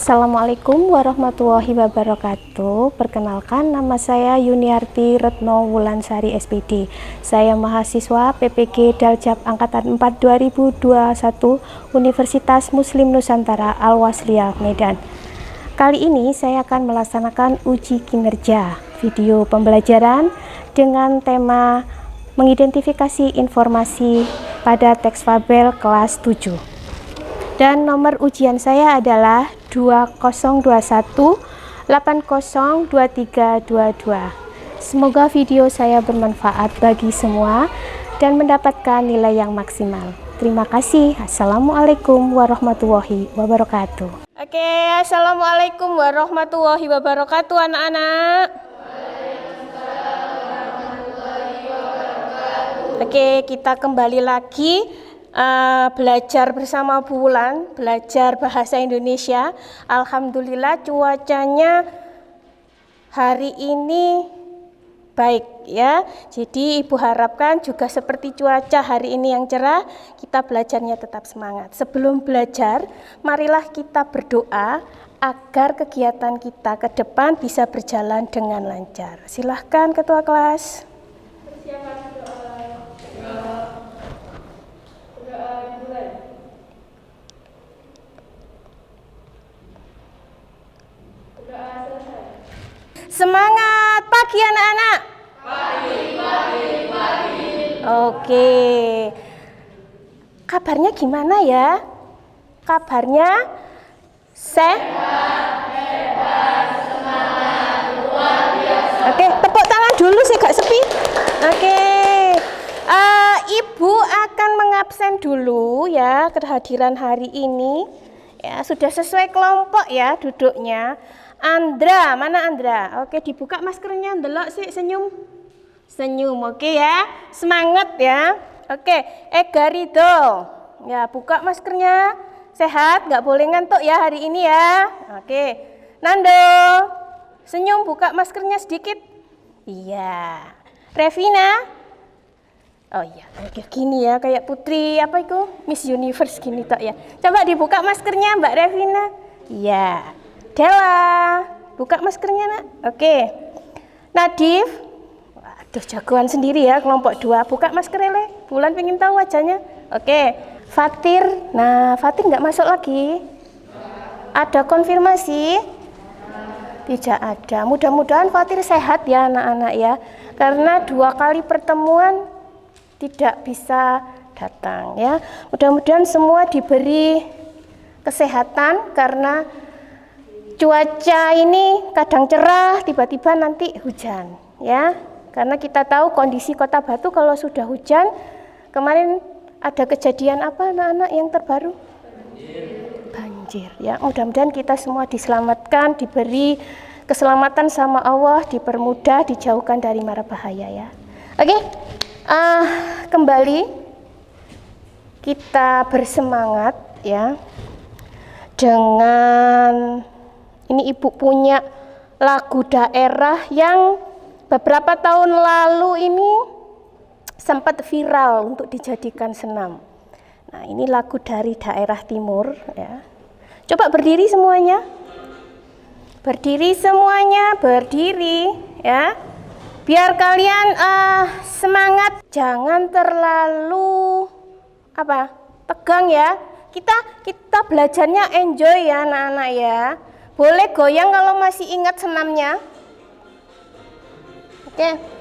Assalamualaikum warahmatullahi wabarakatuh. Perkenalkan, nama saya Yuniarti Retno Wulansari SPD. Saya mahasiswa PPG Daljab Angkatan 4 2021 Universitas Muslim Nusantara Al-Wasliyah Medan. Kali ini saya akan melaksanakan uji kinerja video pembelajaran dengan tema mengidentifikasi informasi pada teks fabel kelas 7. Dan nomor ujian saya adalah 2021802322. Semoga video saya bermanfaat bagi semua dan mendapatkan nilai yang maksimal. Terima kasih. Assalamualaikum warahmatullahi wabarakatuh. Oke, assalamualaikum warahmatullahi wabarakatuh, anak-anak. Oke, kita kembali lagi belajar bersama Bu Wulan, belajar bahasa Indonesia. Alhamdulillah cuacanya hari ini baik ya. Jadi Ibu harapkan juga seperti cuaca hari ini yang cerah, kita belajarnya tetap semangat. Sebelum belajar, marilah kita berdoa agar kegiatan kita ke depan bisa berjalan dengan lancar. Silahkan Ketua Kelas. Persiapan semangat pagi anak-anak. Pagi. Oke. Kabarnya gimana ya? Kabarnya sehat, hebat, semangat, luar biasa. Oke, tepuk tangan dulu sih gak sepi. Oke. Ibu akan mengabsen dulu ya kehadiran hari ini. Ya, sudah sesuai kelompok ya duduknya. Andra, mana Andra? Oke, dibuka maskernya, ndelok sih, senyum. Senyum, oke ya. Semangat ya. Oke, Ega Ridho. Ya, buka maskernya. Sehat, nggak boleh ngantuk ya hari ini ya. Oke. Nando. Senyum, buka maskernya sedikit. Iya. Revina. Oh iya, kayak gini ya, kayak putri apa itu? Miss Universe gini tok ya. Coba dibuka maskernya Mbak Revina. Iya. Dela, buka maskernya nak. Oke. Nadif. Waduh, jagoan sendiri ya kelompok 2. Buka maskernya Le. Bulan pengen tahu wajahnya. Oke. Fatir. Nah, Fatir nggak masuk lagi. Ada konfirmasi? Tidak ada. Mudah-mudahan Fatir sehat ya anak-anak ya. Karena 2 kali pertemuan tidak bisa datang ya. Mudah-mudahan semua diberi kesehatan karena cuaca ini kadang cerah, tiba-tiba nanti hujan ya. Karena kita tahu kondisi Kota Batu kalau sudah hujan, kemarin ada kejadian apa anak-anak yang terbaru? Banjir ya. Mudah-mudahan kita semua diselamatkan, diberi keselamatan sama Allah, dipermudah, dijauhkan dari mara bahaya ya. Oke. Kembali kita bersemangat ya dengan ini Ibu punya lagu daerah yang beberapa tahun lalu ini sempat viral untuk dijadikan senam. Nah, ini lagu dari daerah timur ya. Coba berdiri semuanya. Berdiri semuanya, berdiri ya. Biar kalian semangat, jangan terlalu tegang ya. Kita belajarnya enjoy ya anak-anak ya. Boleh goyang kalau masih ingat senamnya. Oke.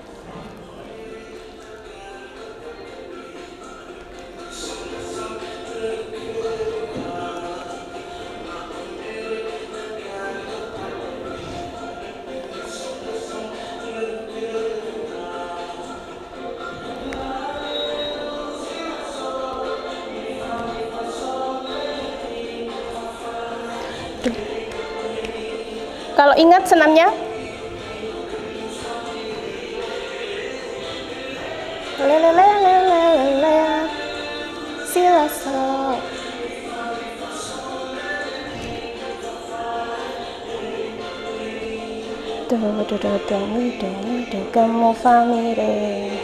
Kalau ingat senamnya, silasa. Kamu famire.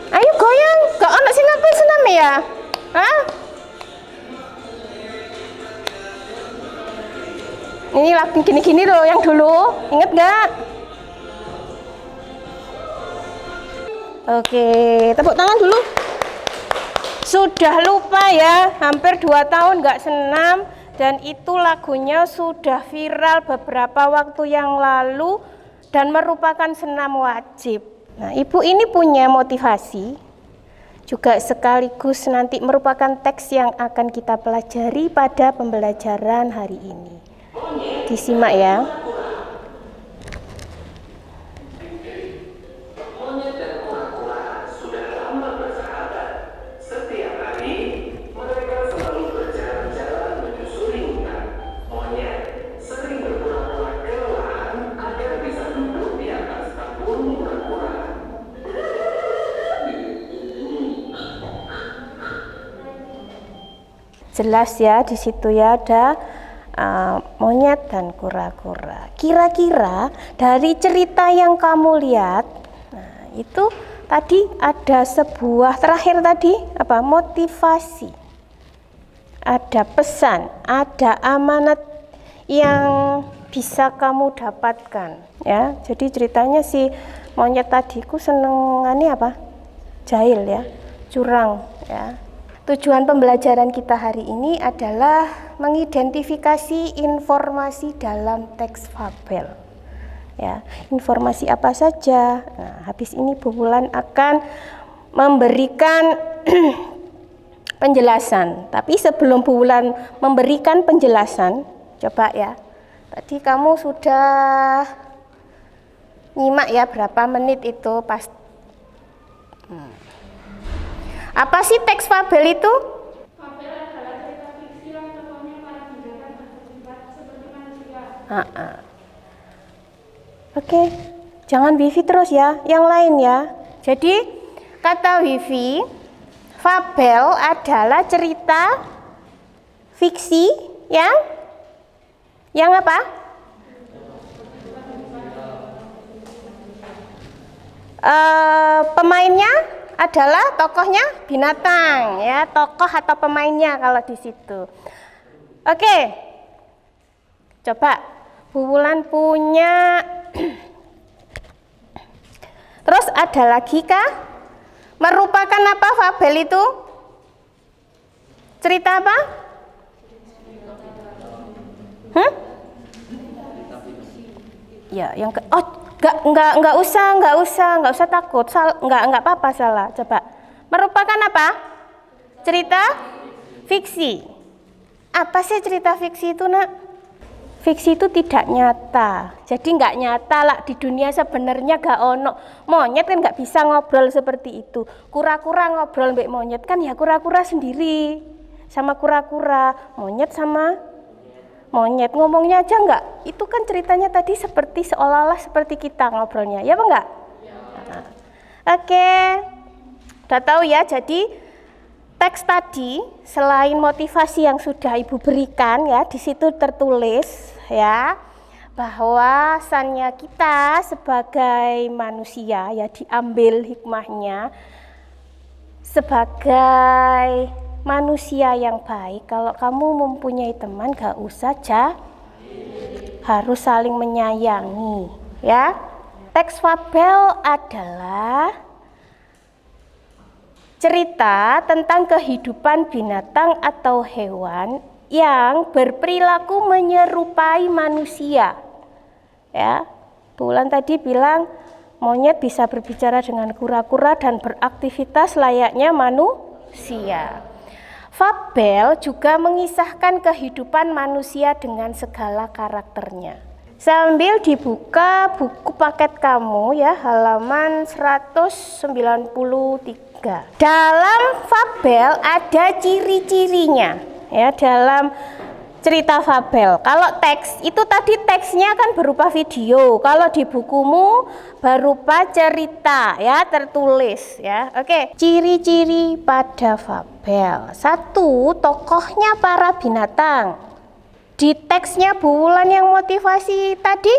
Ayo goyang, gak ono sing ngapal ya? Hah? Ini lagi gini-gini loh yang dulu, inget nggak? Oke, tepuk tangan dulu. Sudah lupa ya, hampir 2 tahun nggak senam, dan itu lagunya sudah viral beberapa waktu yang lalu dan merupakan senam wajib. Nah, ibu ini punya motivasi, juga sekaligus nanti merupakan teks yang akan kita pelajari pada pembelajaran hari ini. Disimak ya. Jelas ya, di situ ya ada monyet dan kura-kura. Kira-kira dari cerita yang kamu lihat, nah itu tadi ada sebuah, terakhir tadi apa? Motivasi. Ada pesan, ada amanat yang bisa kamu dapatkan ya. Jadi ceritanya si monyet tadiku senengannya apa? Jahil ya, curang ya. Tujuan pembelajaran kita hari ini adalah mengidentifikasi informasi dalam teks fabel. Ya, informasi apa saja. Nah, habis ini Bu Wulan akan memberikan penjelasan. Tapi sebelum Bu Wulan memberikan penjelasan, coba ya. Tadi kamu sudah nyimak ya berapa menit itu pas. Apa sih teks fabel itu? Fabel adalah cerita fiksi yang tokohnya para binatang bersifat seperti manusia. Oke, jangan wifi terus ya, yang lain ya. Jadi kata wifi, fabel adalah cerita fiksi yang apa? Pemainnya adalah tokohnya binatang ya, tokoh atau pemainnya kalau di situ. Oke, coba Bu Wulan punya. Terus ada lagi kah? Merupakan apa fabel itu? Cerita apa? Ya, yang ke, Enggak usah takut. Enggak apa-apa salah. Coba. Merupakan apa? Cerita fiksi. Apa sih cerita fiksi itu, Nak? Fiksi itu tidak nyata. Jadi enggak nyata lah di dunia sebenarnya gak ono. Monyet kan enggak bisa ngobrol seperti itu. Kura-kura ngobrol mbek monyet kan ya kura-kura sendiri. Sama kura-kura, monyet sama monyet ngomongnya aja enggak, itu kan ceritanya tadi seperti seolah-olah seperti kita ngobrolnya, ya apa enggak? Ya. Oke, udah tahu ya. Jadi teks tadi selain motivasi yang sudah Ibu berikan ya, di situ tertulis ya bahwasannya kita sebagai manusia ya, diambil hikmahnya sebagai manusia yang baik. Kalau kamu mempunyai teman gak usah harus saling menyayangi ya. Teks fabel adalah cerita tentang kehidupan binatang atau hewan yang berperilaku menyerupai manusia ya. Bu Wulan tadi bilang monyet bisa berbicara dengan kura-kura dan beraktivitas layaknya manusia. Fabel juga mengisahkan kehidupan manusia dengan segala karakternya. Sambil dibuka buku paket kamu ya, halaman 193. Dalam fabel ada ciri-cirinya ya, dalam cerita fabel. Kalau teks itu tadi teksnya kan berupa video. Kalau di bukumu berupa cerita ya, tertulis ya. Oke, ciri-ciri pada fabel. 1, tokohnya para binatang. Di teksnya Bu Wulan yang motivasi tadi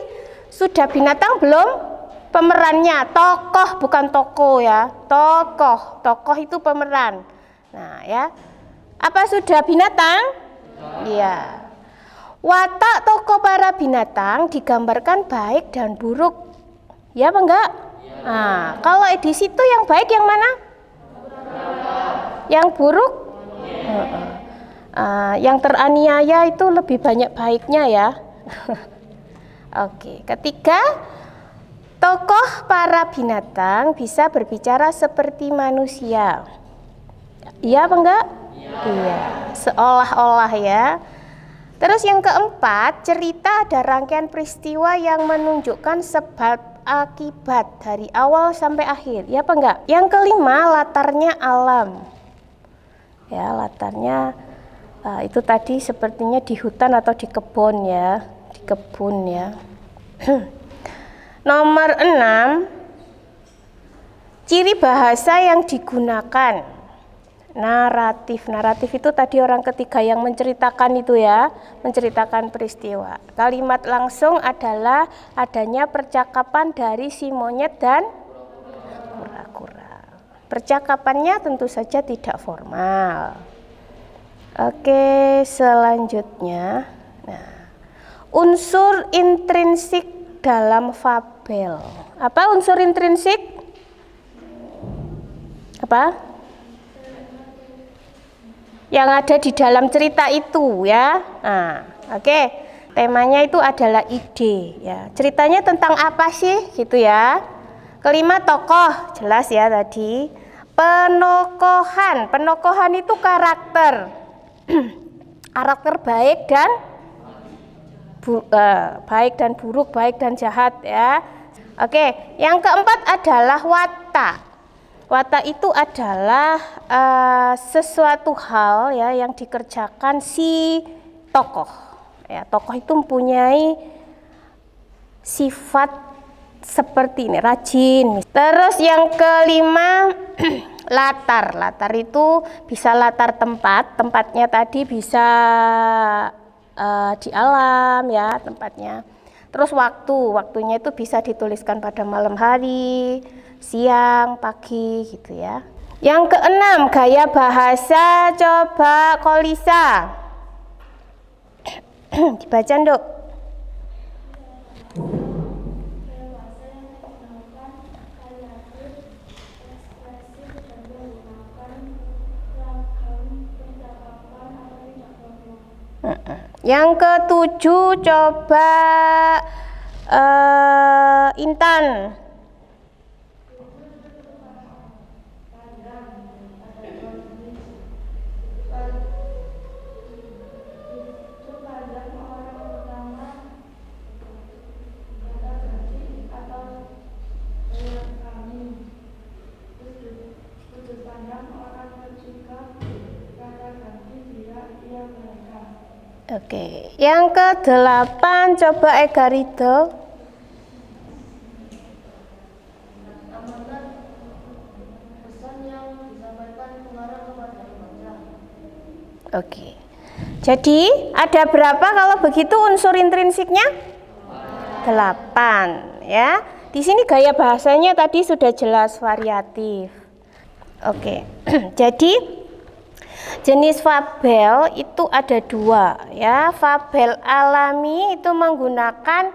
sudah binatang belum? Pemerannya, tokoh bukan toko ya. Tokoh itu pemeran. Nah, ya. Apa sudah binatang? Iya. Watak tokoh para binatang digambarkan baik dan buruk. Ya apa enggak? Nah, kalau di situ yang baik yang mana? Yang buruk? Yang teraniaya itu lebih banyak baiknya ya. Oke, ketiga, tokoh para binatang bisa berbicara seperti manusia. Iya apa enggak? Iya, seolah-olah ya. Terus yang keempat, cerita ada rangkaian peristiwa yang menunjukkan sebab akibat dari awal sampai akhir. Ya apa enggak? Yang kelima, latarnya alam. Ya, latarnya itu tadi sepertinya di hutan atau di kebun ya, di kebun ya. Nomor 6, ciri bahasa yang digunakan. Naratif. Naratif itu tadi orang ketiga yang menceritakan itu ya, menceritakan peristiwa. Kalimat langsung adalah adanya percakapan dari si monyet dan kura-kura. Percakapannya tentu saja tidak formal. Oke, selanjutnya. Nah, unsur intrinsik dalam fabel. Apa unsur intrinsik? Apa? Yang ada di dalam cerita itu ya. Nah, oke. Temanya itu adalah ide ya. Ceritanya tentang apa sih gitu ya. Kelima, tokoh, jelas ya tadi. Penokohan. Penokohan itu karakter. Karakter baik dan baik dan buruk, baik dan jahat ya. Oke, yang keempat adalah watak. Watak itu adalah sesuatu hal ya yang dikerjakan si tokoh. Ya, tokoh itu mempunyai sifat seperti ini, rajin. Terus yang kelima, latar. Latar itu bisa latar tempat. Tempatnya tadi bisa di alam ya tempatnya. Terus waktunya itu bisa dituliskan pada malam hari, siang, pagi gitu ya. Yang keenam, gaya bahasa. Coba Kolisa dibaca Nduk. Yang ketujuh, coba Intan. Oke, yang ke-8 coba Ega Ridho. Oke. Jadi ada berapa kalau begitu unsur intrinsiknya? 8 ya. Di sini gaya bahasanya tadi sudah jelas variatif. Oke. Jadi jenis fabel itu ada 2 ya. Fabel alami itu menggunakan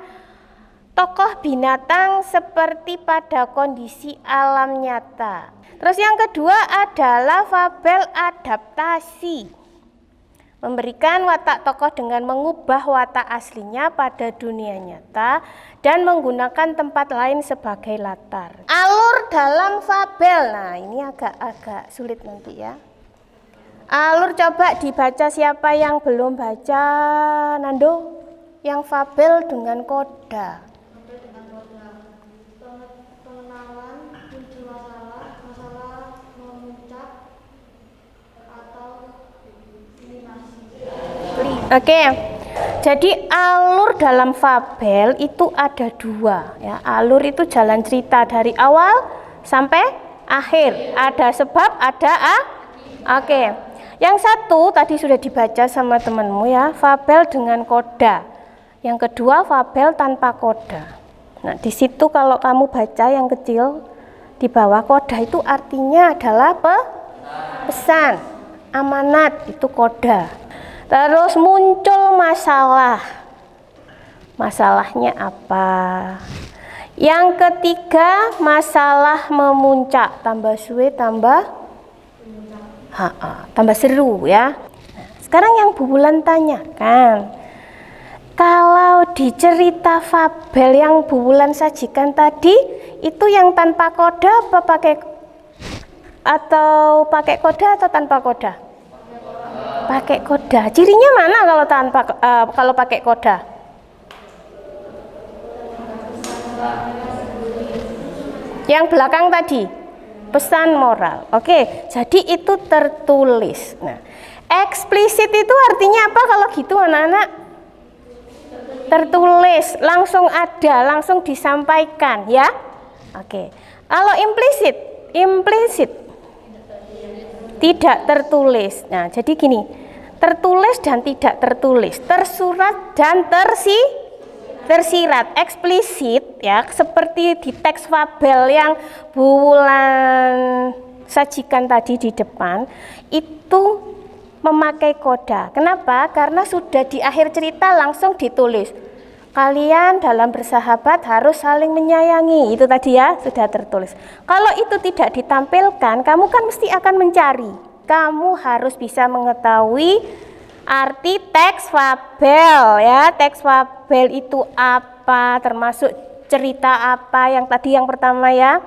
tokoh binatang seperti pada kondisi alam nyata. Terus yang kedua adalah fabel adaptasi, memberikan watak tokoh dengan mengubah watak aslinya pada dunia nyata dan menggunakan tempat lain sebagai latar. Alur dalam fabel, nah ini agak sulit nanti ya. Alur coba dibaca, siapa yang belum baca Nando? Yang fabel dengan koda. Pengenalan, kunci masalah memuncak atau Oke, jadi alur dalam fabel itu ada 2 ya. Alur itu jalan cerita dari awal sampai akhir. Ada sebab, ada Oke. Yang satu tadi sudah dibaca sama temanmu ya, fabel dengan koda. Yang kedua fabel tanpa koda. Nah, di situ kalau kamu baca yang kecil di bawah koda itu artinya adalah Pesan. Amanat itu koda. Terus muncul masalah. Masalahnya apa? Yang ketiga, masalah memuncak. Tambah suwe tambah tambah seru ya. Sekarang yang Bu Wulan tanyakan, kalau di cerita fabel yang Bu Wulan sajikan tadi, itu yang tanpa koda apa pakai koda atau tanpa koda? Pakai koda. Cirinya mana kalau pakai koda? Yang belakang tadi, pesan moral. Oke, jadi itu tertulis. Nah, eksplisit itu artinya apa kalau gitu anak-anak? Tertulis, langsung ada, langsung disampaikan ya. Oke. Kalau implisit tidak tertulis. Nah, jadi gini, tertulis dan tidak tertulis, tersurat dan tersirat. Eksplisit ya, seperti di teks fabel yang Bu Wulan sajikan tadi di depan, itu memakai koda. Kenapa? Karena sudah di akhir cerita langsung ditulis. Kalian dalam bersahabat harus saling menyayangi. Itu tadi ya, sudah tertulis. Kalau itu tidak ditampilkan, kamu kan mesti akan mencari. Kamu harus bisa mengetahui arti teks fabel ya. Teks fabel itu apa? Termasuk cerita apa yang tadi yang pertama ya.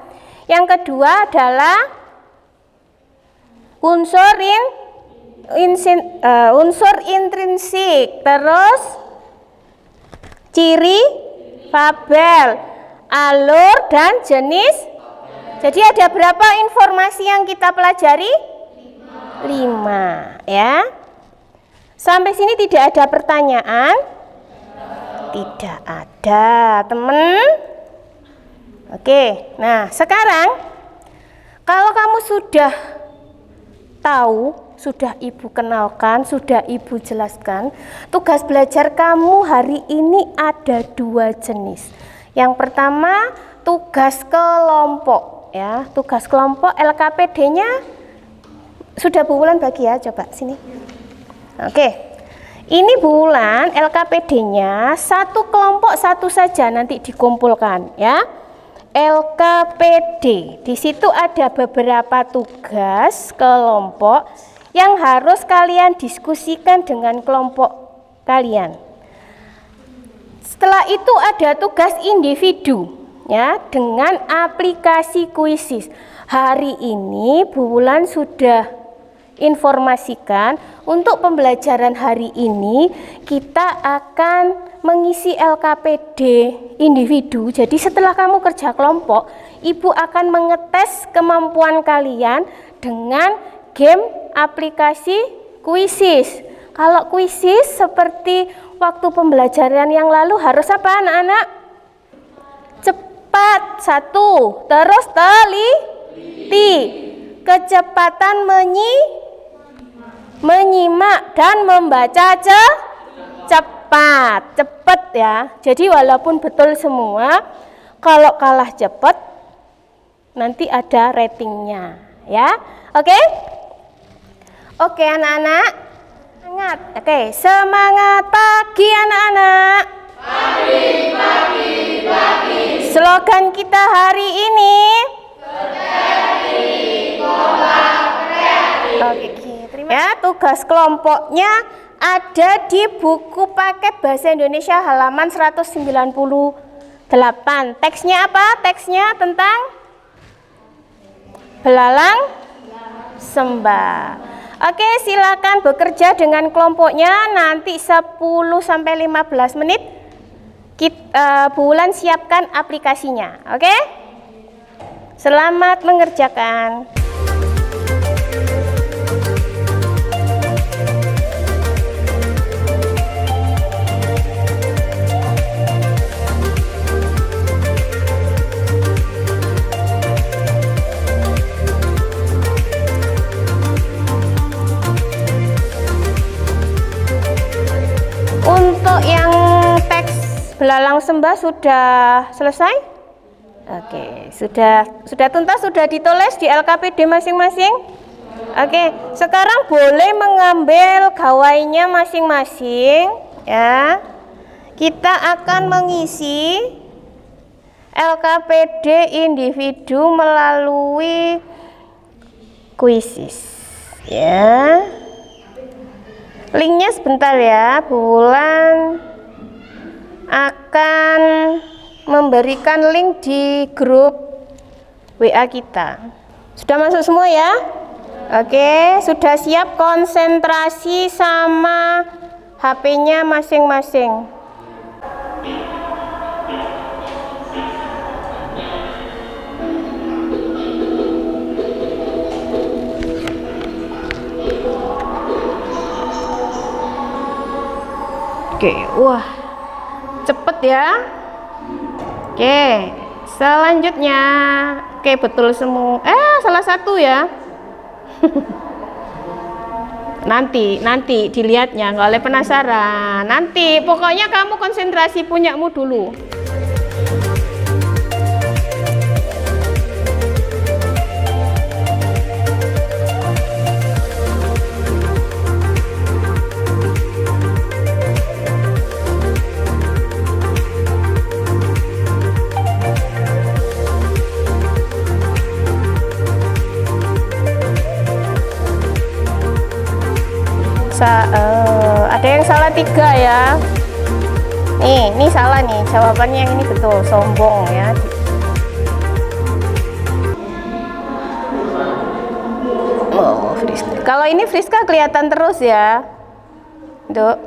Yang kedua adalah unsur intrinsik, terus ciri fabel, alur dan jenis. Jadi ada berapa informasi yang kita pelajari? 5 ya. Sampai sini tidak ada pertanyaan? Tidak ada, teman. Oke, nah sekarang kalau kamu sudah tahu, sudah Ibu kenalkan, sudah Ibu jelaskan, tugas belajar kamu hari ini ada 2 jenis. Yang pertama, tugas kelompok ya. Tugas kelompok LKPD-nya sudah Bu Wulan bagi ya, coba sini. Oke. Ini Bu Wulan LKPD-nya satu kelompok satu saja nanti dikumpulkan ya. LKPD. Di situ ada beberapa tugas kelompok yang harus kalian diskusikan dengan kelompok kalian. Setelah itu ada tugas individu ya, dengan aplikasi kuisis. Hari ini Bu Wulan sudah informasikan untuk pembelajaran hari ini kita akan mengisi LKPD individu. Jadi setelah kamu kerja kelompok, Ibu akan mengetes kemampuan kalian dengan game aplikasi kuisis. Kalau kuisis seperti waktu pembelajaran yang lalu harus apa anak-anak? Cepat, 1, terus teliti, kecepatan menyimak dan membaca cepat ya. Jadi walaupun betul semua, kalau kalah cepat nanti ada ratingnya ya. Oke anak-anak, semangat. Oke, semangat pagi anak-anak. Pagi. Slogan kita hari ini, oke, terima ya. Tugas kelompoknya ada di buku paket bahasa Indonesia halaman 198. Teksnya apa? Teksnya tentang belalang sembah. Oke, silakan bekerja dengan kelompoknya. Nanti 10-15 menit Bu Wulan siapkan aplikasinya. Oke? Selamat mengerjakan. Untuk yang teks belalang sembah sudah selesai? Oke, sudah tuntas, sudah ditulis di LKPD masing-masing? Oke, sekarang boleh mengambil gawainya masing-masing ya. Kita akan mengisi LKPD individu melalui kuisis ya. Linknya sebentar ya, Bulan akan memberikan link di grup WA kita. Sudah masuk semua ya? Oke, sudah siap konsentrasi sama HP-nya masing-masing. Oke, wah, cepet ya. Oke, selanjutnya, oke betul semua. Salah satu ya. nanti dilihatnya, nggak oleh penasaran. Nanti, pokoknya kamu konsentrasi punyamu dulu. Ada yang salah 3 ya. Ini salah nih, jawabannya yang ini betul, sombong ya. Friska. Kalau ini Friska kelihatan terus ya. Tuh.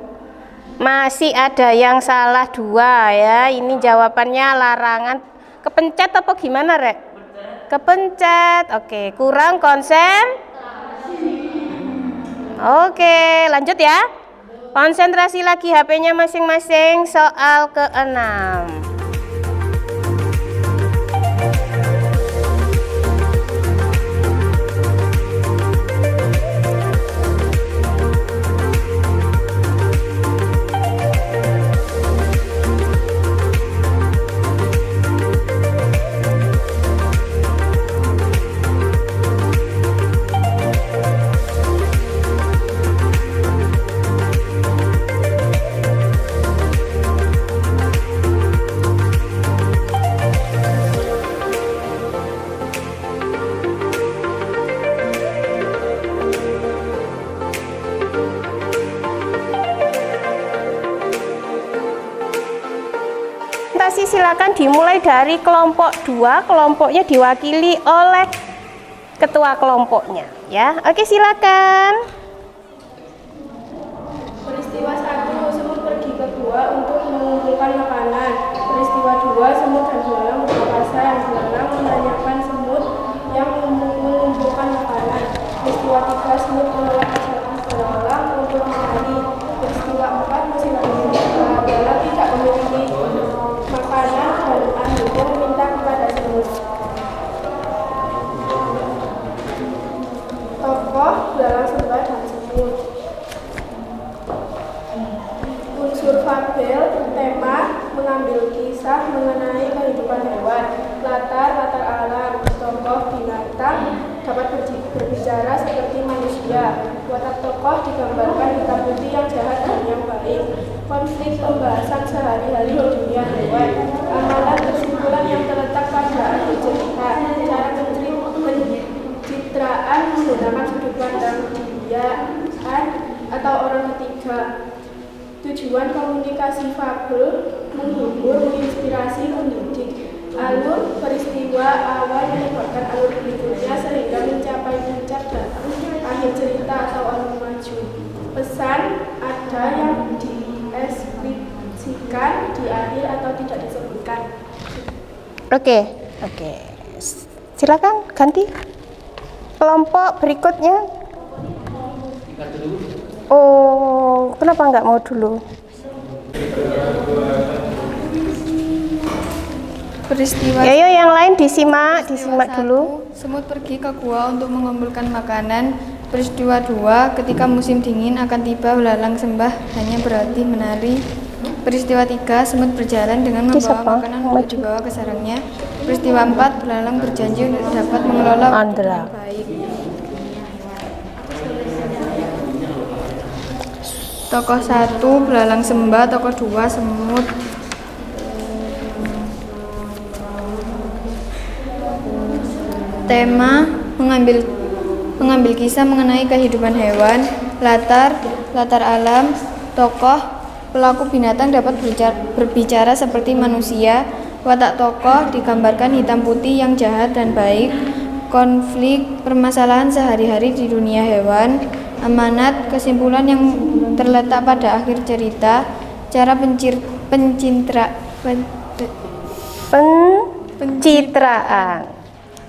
Masih ada yang salah 2 ya. Ini jawabannya larangan. Kepencet apa gimana, Rek? Kepencet. Oke, kurang konsen. Oke, lanjut ya. Konsentrasi lagi HP-nya masing-masing, soal ke-6. Silakan dimulai dari kelompok 2, kelompoknya diwakili oleh ketua kelompoknya ya. Oke, silakan. Peristiwa 1, semut pergi ke gua untuk mengumpulkan makanan. Peristiwa 2, semut dan belalang berpuasa, yang belalang menanyakan semut yang mengumpulkan makanan. Peristiwa 3, semut menolak ajakan belalang untuk menari. Peristiwa 4, musim dingin, belalang tidak memiliki makanan dan akhirnya meminta kepada semut. Tokoh belalang sembah dan semut. Unsur fabel, tema, mengambil kisah mengenai kehidupan hewan. Latar alam, tokoh binatang dapat berbicara seperti manusia. Watak tokoh digambarkan hitam putih yang jahat dan yang baik. Konflik pembahasan sehari-hari di dunia hewan. Amalan kesimpulan yang terletak pada arti cerita. Cara pencitraan menggunakan sudut pandang didiakan atau orang ketiga. Tujuan komunikasi fabel, menghibur, menginspirasi, mendidik. Alur peristiwa awal menyebabkan alur berikutnya sehingga mencapai puncak dan akhir cerita atau alur maju. Pesan ada yang diekspresikan di akhir atau tidak disebutkan. Oke. Silakan ganti kelompok berikutnya. Oh, kenapa nggak mau dulu? Peristiwa Ayo yang lain disimak dulu. Semut pergi ke gua untuk mengumpulkan makanan. Peristiwa 2, ketika musim dingin akan tiba, belalang sembah hanya berarti menari. Peristiwa 3, semut berjalan dengan membawa makanan untuk dibawa ke sarangnya. Peristiwa 4, belalang berjanji untuk dapat mengelola dengan baik. Tokoh 1 belalang sembah, tokoh 2 semut. Tema mengambil kisah mengenai kehidupan hewan. Latar alam. Tokoh pelaku binatang dapat berbicara seperti manusia. Watak tokoh digambarkan hitam putih yang jahat dan baik. Konflik permasalahan sehari-hari di dunia hewan. Amanat kesimpulan yang terletak pada akhir cerita. Cara Pencitraan.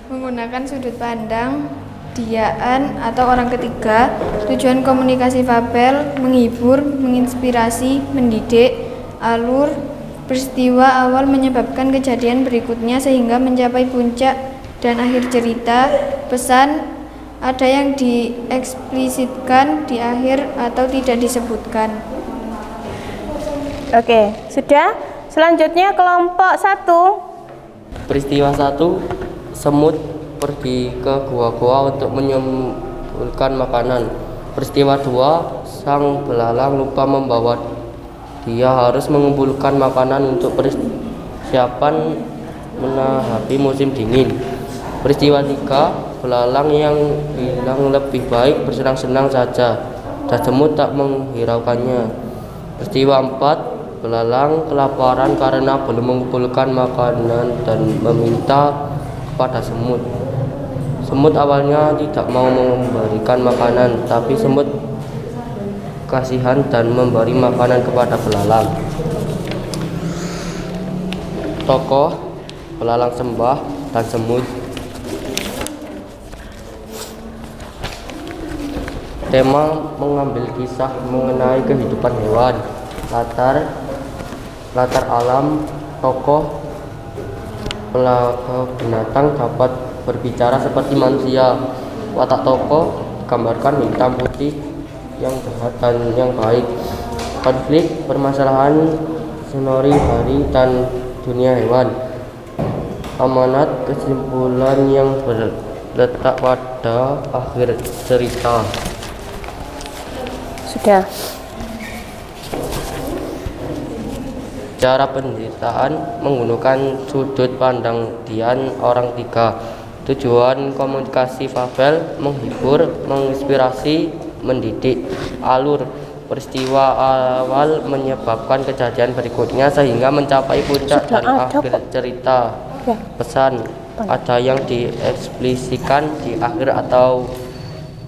Menggunakan sudut pandang diaan atau orang ketiga. Tujuan komunikasi fabel menghibur, menginspirasi, mendidik. Alur peristiwa awal menyebabkan kejadian berikutnya sehingga mencapai puncak dan akhir cerita. Pesan ada yang dieksplisitkan di akhir atau tidak disebutkan. Oke, sudah. Selanjutnya kelompok 1. Peristiwa 1, semut pergi ke gua-gua untuk mengumpulkan makanan. Peristiwa 2, sang belalang lupa membawa. Dia harus mengumpulkan makanan untuk persiapan menghadapi musim dingin. Peristiwa 3, belalang yang bilang lebih baik bersenang-senang saja dan semut tak menghiraukannya. Peristiwa 4, belalang kelaparan karena belum mengumpulkan makanan dan meminta kepada semut. Semut awalnya tidak mau memberikan makanan, tapi semut kasihan dan memberi makanan kepada belalang. Tokoh belalang sembah dan semut. Tema mengambil kisah mengenai kehidupan hewan. Latar alam. Tokoh pelaku binatang dapat berbicara seperti manusia. Watak tokoh digambarkan hitam putih yang jahat dan yang baik. Konflik permasalahan sehari-hari dan dunia hewan. Amanat kesimpulan yang terletak pada akhir cerita. Sudah. Cara penderitaan menggunakan sudut pandang dian orang tiga. Tujuan komunikasi fabel menghibur, menginspirasi, mendidik. Alur peristiwa awal menyebabkan kejadian berikutnya sehingga mencapai puncak dan akhir cerita. Pesan ada yang dieksplisitkan di akhir atau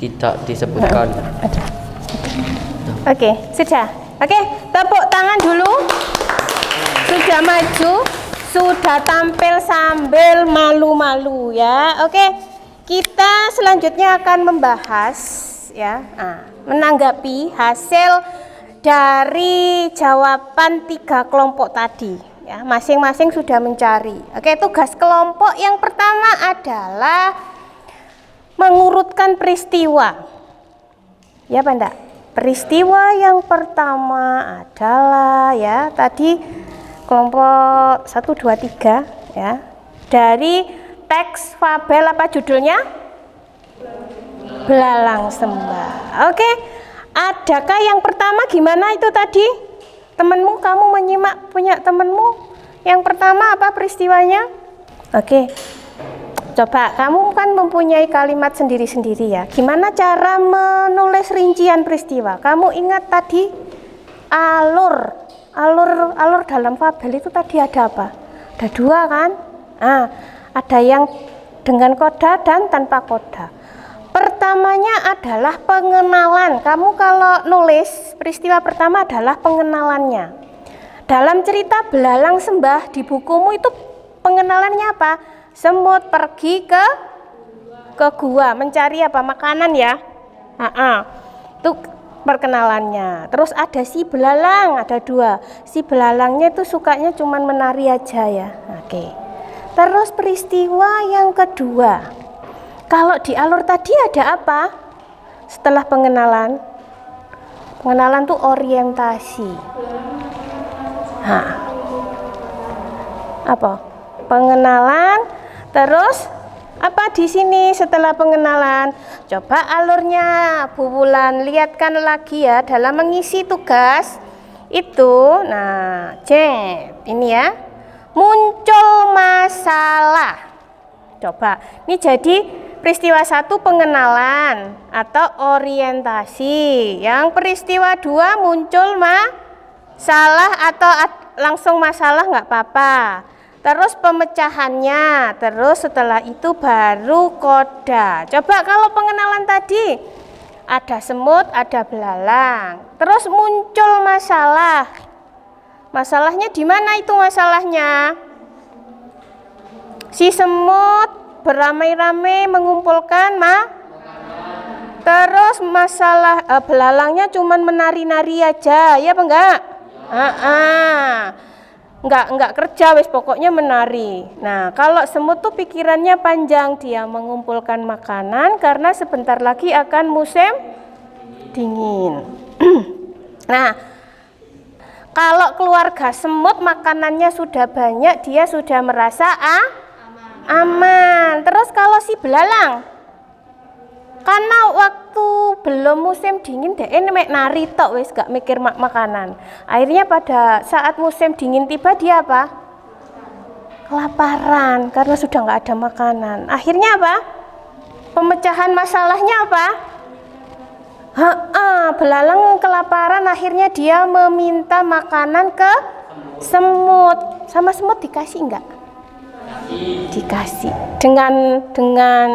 tidak disebutkan. Oke, sudah. Oke, tepuk tangan dulu. Sudah maju, sudah tampil sambil malu-malu ya. Oke, kita selanjutnya akan membahas ya, menanggapi hasil dari jawaban 3 kelompok tadi ya. Masing-masing sudah mencari. Oke, tugas kelompok yang pertama adalah mengurutkan peristiwa. Ya, Pak Ndak? Peristiwa yang pertama adalah ya tadi kelompok 1, 2, 3 ya. Dari teks fabel apa judulnya? Belalang sembah. Oke. Adakah yang pertama gimana itu tadi? Temenmu, kamu menyimak punya temenmu? Yang pertama apa peristiwanya? Oke. Coba, kamu kan mempunyai kalimat sendiri-sendiri ya. Gimana cara menulis rincian peristiwa? Kamu ingat tadi alur dalam fabel itu tadi ada apa? Ada 2 kan? Ada yang dengan koda dan tanpa koda. Pertamanya adalah pengenalan. Kamu kalau nulis peristiwa pertama adalah pengenalannya. Dalam cerita Belalang Sembah di bukumu itu pengenalannya apa? Semut pergi ke gua mencari apa? Makanan ya. Itu perkenalannya. Terus ada si belalang, ada 2. Si belalangnya itu sukanya cuman menari aja ya. Oke. Terus peristiwa yang kedua. Kalau di alur tadi ada apa? Setelah pengenalan. Pengenalan tuh orientasi. Apa? Pengenalan, terus Apa di sini setelah pengenalan? Coba alurnya Bu Wulan lihatkan lagi ya dalam mengisi tugas itu. Nah, cek ini ya. Muncul masalah. Coba, ini jadi peristiwa 1 pengenalan atau orientasi. Yang peristiwa 2 muncul masalah atau langsung masalah nggak apa-apa. Terus pemecahannya, terus setelah itu baru koda. Coba kalau pengenalan tadi ada semut, ada belalang, terus muncul masalah. Masalahnya di mana itu masalahnya? Si semut beramai-ramai mengumpulkan terus masalah belalangnya cuman menari-nari aja, ya apa enggak? Enggak kerja wis pokoknya menari. Nah, kalau semut tuh pikirannya panjang, dia mengumpulkan makanan karena sebentar lagi akan musim dingin. Nah, kalau keluarga semut makanannya sudah banyak, dia sudah merasa aman. Terus kalau si belalang, karena waktu belum musim dingin deh mek nari tok wis gak mikir makanan. Akhirnya pada saat musim dingin tiba dia apa? Kelaparan karena sudah nggak ada makanan. Akhirnya apa? Pemecahan masalahnya apa? Belalang kelaparan, akhirnya dia meminta makanan ke semut. Sama semut dikasih enggak? Dikasih. Dengan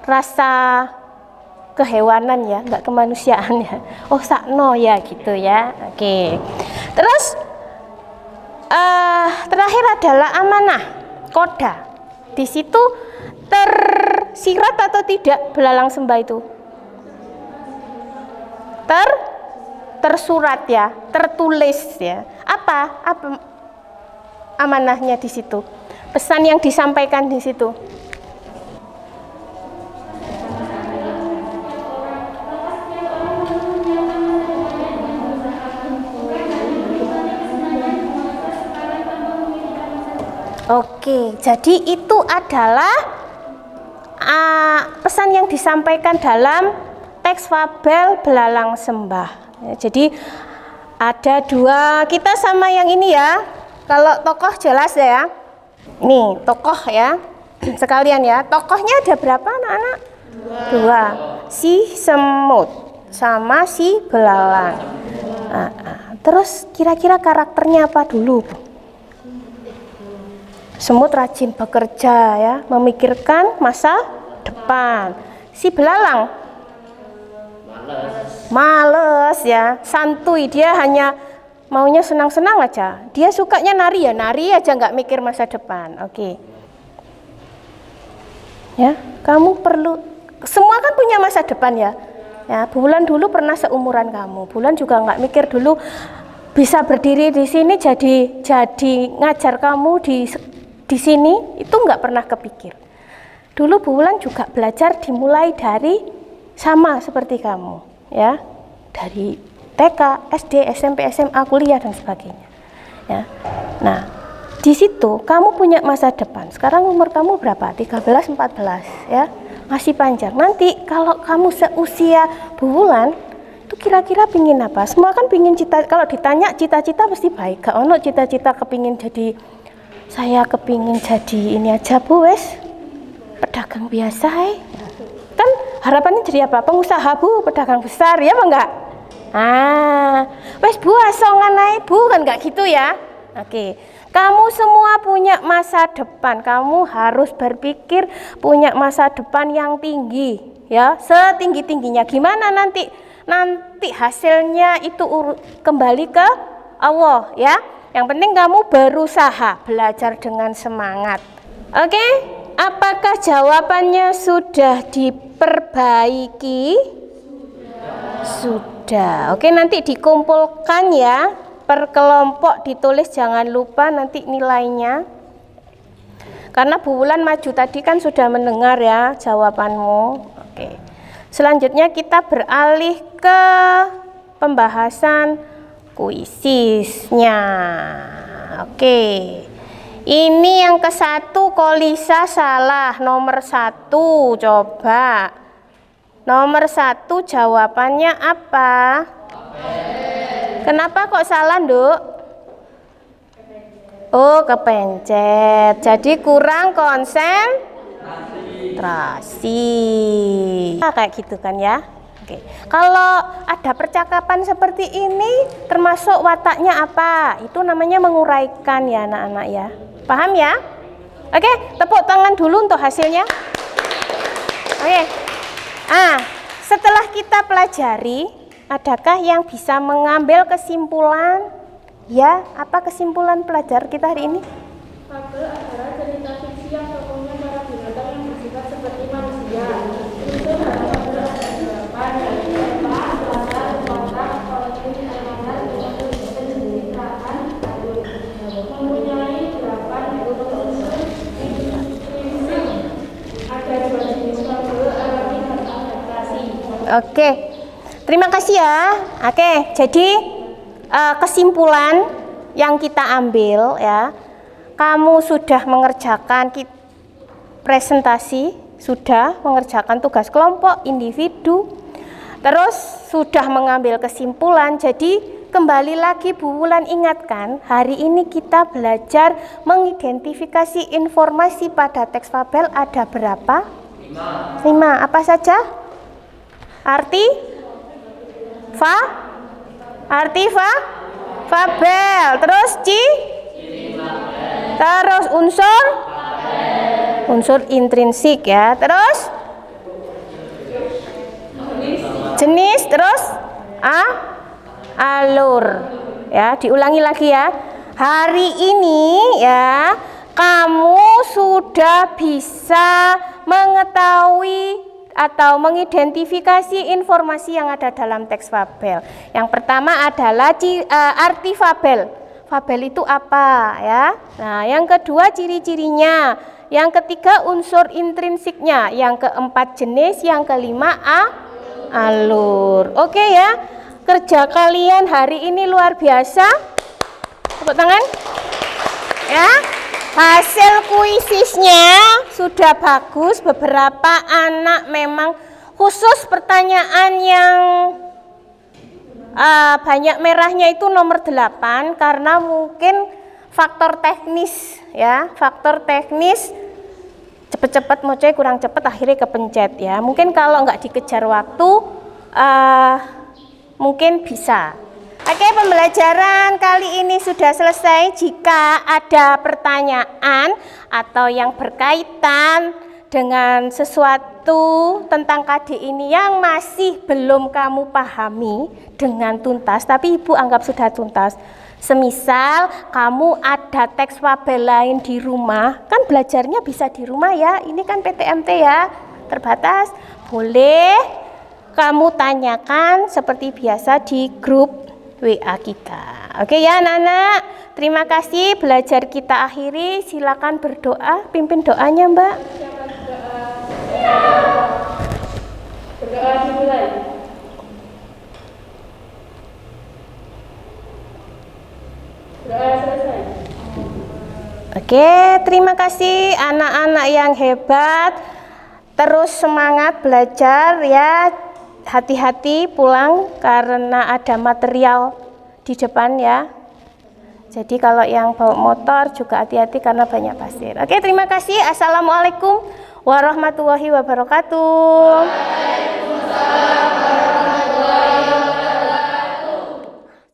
rasa kehewanan ya, enggak kemanusiaan ya. Oh sakno ya gitu ya. Oke. Terus terakhir adalah amanah, koda. Di situ tersirat atau tidak belalang sembah itu? Tersurat ya, tertulis ya. Apa amanahnya di situ? Pesan yang disampaikan di situ. Oke, jadi itu adalah pesan yang disampaikan dalam teks fabel Belalang Sembah. Ya, jadi ada 2, kita sama yang ini ya. Kalau tokoh jelas ya. Nih, tokoh ya. Sekalian ya. Tokohnya ada berapa anak-anak? 2. Si semut sama si belalang. Terus kira-kira karakternya apa dulu? Semut rajin bekerja ya, memikirkan masa depan. Si belalang males ya, santuy, dia hanya maunya senang-senang aja. Dia sukanya nari ya, nari aja nggak mikir masa depan. Oke. Ya, kamu perlu, semua kan punya masa depan ya. Ya, Bulan dulu pernah seumuran kamu. Bulan juga nggak mikir dulu bisa berdiri di sini jadi ngajar kamu di sini, itu nggak pernah kepikir. Dulu Bulan juga belajar dimulai dari sama seperti kamu, ya, dari TK, SD, SMP, SMA, kuliah dan sebagainya. Ya, nah di situ kamu punya masa depan. Sekarang umur kamu berapa? 13, 14, ya, masih panjang. Nanti kalau kamu seusia Bulan, itu kira-kira pingin apa? Semua kan pingin kalau ditanya cita-cita pasti baik. Gak ono cita-cita kepingin jadi, saya kepingin jadi ini aja Bu, wes pedagang biasa kan harapannya jadi apa? Pengusaha Bu, pedagang besar ya apa enggak? Wes Bu asongan ae Bu, kan enggak gitu ya. Oke, kamu semua punya masa depan, kamu harus berpikir punya masa depan yang tinggi ya, setinggi-tingginya. Gimana nanti hasilnya itu kembali ke Allah ya. Yang penting kamu berusaha, belajar dengan semangat. Oke, apakah jawabannya sudah diperbaiki? Sudah. Oke, nanti dikumpulkan ya, per kelompok ditulis, jangan lupa nanti nilainya. Karena Bu Wulan maju tadi kan sudah mendengar ya jawabanmu. Oke. Selanjutnya kita beralih ke pembahasan kuisisnya. Oke. Ini yang ke satu Kolisa salah. Nomor 1 coba. Nomor 1 jawabannya apa? Kenapa kok salah, Nduk? Oh, kepencet. Jadi kurang konsentrasi. Nah, kayak gitu kan ya. Oke. Kalau ada percakapan seperti ini, termasuk wataknya apa? Itu namanya menguraikan ya anak-anak ya. Paham ya? Oke, tepuk tangan dulu untuk hasilnya. Oke. Setelah kita pelajari, adakah yang bisa mengambil kesimpulan? Ya, apa kesimpulan pelajar kita hari ini? Fabel adalah cerita fiksi yang tokohnya para binatang yang bersifat seperti manusia. Unsur dalam fabel ada 8, yaitu tema, latar, watak, konten, elemen, penceritaan, alur. Mempunyai 8 unsur intrinsik. Ada 2 jenis fabel, alami dan adaptasi. Oke, terima kasih ya. Oke, jadi kesimpulan yang kita ambil ya, kamu sudah mengerjakan presentasi, sudah mengerjakan tugas kelompok, individu, terus sudah mengambil kesimpulan. Jadi kembali lagi Bu Wulan ingatkan, hari ini kita belajar mengidentifikasi informasi pada teks fabel ada berapa? 5. Apa saja? Fabel, terus terus unsur intrinsik ya, terus jenis, terus alur ya. Diulangi lagi ya, hari ini ya kamu sudah bisa mengetahui atau mengidentifikasi informasi yang ada dalam teks fabel. Yang pertama adalah arti fabel. Fabel itu apa ya? Nah, yang kedua ciri-cirinya. Yang ketiga unsur intrinsiknya. Yang keempat jenis. Yang kelima alur. Oke ya. Kerja kalian hari ini luar biasa. Tepuk tangan. Ya. Hasil kuisisnya sudah bagus. Beberapa anak memang khusus pertanyaan yang banyak merahnya itu nomor 8 karena mungkin faktor teknis ya, faktor teknis cepet-cepet mocoy kurang cepet akhirnya kepencet ya. Mungkin kalau nggak dikejar waktu mungkin bisa. Oke, pembelajaran kali ini sudah selesai. Jika ada pertanyaan atau yang berkaitan dengan sesuatu tentang KD ini yang masih belum kamu pahami dengan tuntas, tapi Ibu anggap sudah tuntas. Semisal kamu ada teks fabel lain di rumah, kan belajarnya bisa di rumah ya. Ini kan PTMT ya, terbatas. Boleh kamu tanyakan seperti biasa di grup WA kita. Oke ya anak-anak, terima kasih. Belajar kita akhiri. Silakan berdoa, pimpin doanya Mbak. Berdoa dimulai. Doa selesai. Oke, terima kasih anak-anak yang hebat. Terus semangat belajar ya. Hati-hati pulang karena ada material di depan ya. Jadi kalau yang bawa motor juga hati-hati karena banyak pasir. Oke, terima kasih. Assalamualaikum warahmatullahi wabarakatuh. Waalaikumsalam.